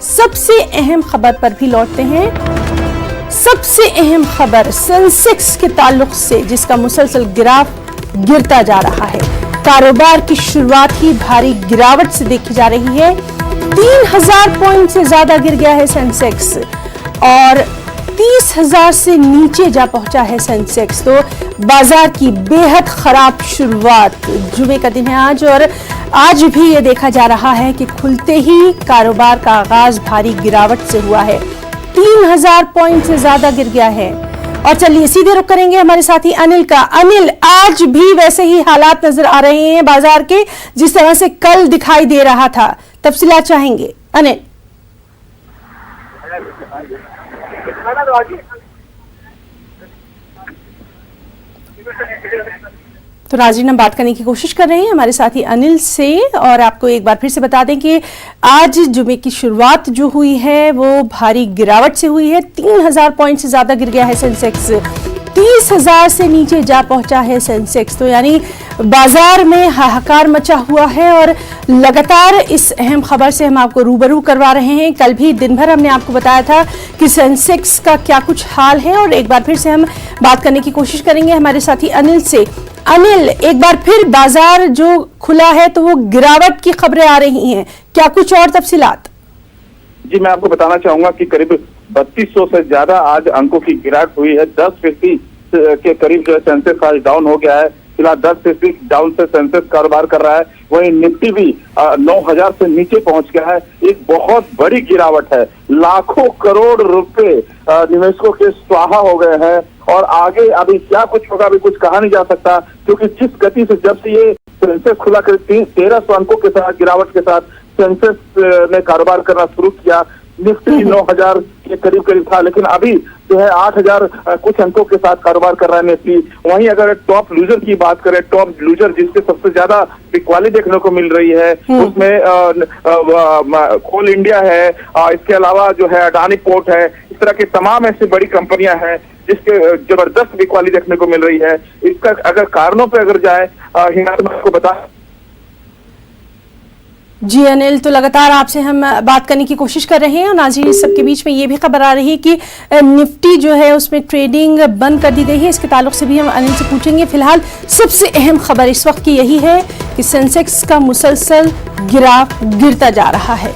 सबसे अहम खबर पर भी लौटते हैं। सबसे अहम खबर सेंसेक्स के ताल्लुक से, जिसका मुसलसल ग्राफ गिरता जा रहा है। कारोबार की शुरुआत ही भारी गिरावट से देखी जा रही है। 3000 पॉइंट से ज्यादा गिर गया है सेंसेक्स और 30,000 से नीचे जा पहुंचा है सेंसेक्स। तो बाजार की बेहद खराब शुरुआत। जुमे का दिन है आज और आज भी ये देखा जा रहा है कि खुलते ही कारोबार का आगाज भारी गिरावट से हुआ है। 3000 पॉइंट से ज्यादा गिर गया है। और चलिए सीधे रुख करेंगे हमारे साथी अनिल का। अनिल, आज भी वैसे ही हालात नजर आ रहे हैं बाजार के जिस तरह से कल दिखाई दे रहा था, तफसीलात चाहेंगे अनिल। तो नाज़रीन, हम बात करने की कोशिश कर रहे हैं हमारे साथी अनिल से और आपको एक बार फिर से बता दें कि आज जुमे की शुरुआत जो हुई है वो भारी गिरावट से हुई है। 3000 पॉइंट से ज्यादा गिर गया है सेंसेक्स। 30,000 से नीचे जा पहुंचा है सेंसेक्स। तो यानी बाजार में हाहाकार मचा हुआ है और लगातार इस अहम खबर से हम आपको रूबरू करवा रहे हैं। कल भी दिन भर हमने आपको बताया था कि सेंसेक्स का क्या कुछ हाल है और एक बार फिर से हम बात करने की कोशिश करेंगे हमारे साथी अनिल से। अनिल, एक बार फिर बाजार जो खुला है तो वो गिरावट की खबरें आ रही हैं, क्या कुछ और तफसीलात? जी, मैं आपको बताना चाहूंगा कि करीब 3200 से ज्यादा आज अंकों की गिरावट हुई है। 10% के करीब जो है सेंसेक्स आज डाउन हो गया है। फिलहाल 10% डाउन से सेंसेक्स कारोबार कर रहा है। वहीं निफ्टी भी 9000 से नीचे पहुंच गया है। एक बहुत बड़ी गिरावट है। लाखों करोड़ रुपए निवेशकों के स्वाहा हो गए हैं और आगे अभी क्या कुछ होगा अभी कुछ कहा नहीं जा सकता, क्योंकि जिस गति से जब से ये सेंसेक्स खुला कर 1300 अंकों के साथ गिरावट के साथ सेंसेक्स ने कारोबार करना शुरू किया। निफ्टी 9000 के करीब था, लेकिन अभी जो है 8000 कुछ अंकों के साथ कारोबार कर रहा है निफ्टी। वहीं अगर टॉप लूजर की बात करें, टॉप लूजर जिसके सबसे ज्यादा बिकवाली देखने को मिल रही है उसमें कोल इंडिया है, इसके अलावा जो है अडानी पोर्ट है। इस तरह की तमाम ऐसी बड़ी कंपनियां हैं जिसके जबरदस्त बिकवाली देखने को मिल रही है। इसका अगर कारणों पर अगर जाए हिमाचल में आपको बता। जी अनिल, तो लगातार आपसे हम बात करने की कोशिश कर रहे हैं और नाज़रीन इस सबके बीच में ये भी खबर आ रही है कि निफ्टी जो है उसमें ट्रेडिंग बंद कर दी गई है। इसके ताल्लुक से भी हम अनिल से पूछेंगे। फिलहाल सबसे अहम खबर इस वक्त की यही है कि सेंसेक्स का मुसलसल गिराव गिरता जा रहा है।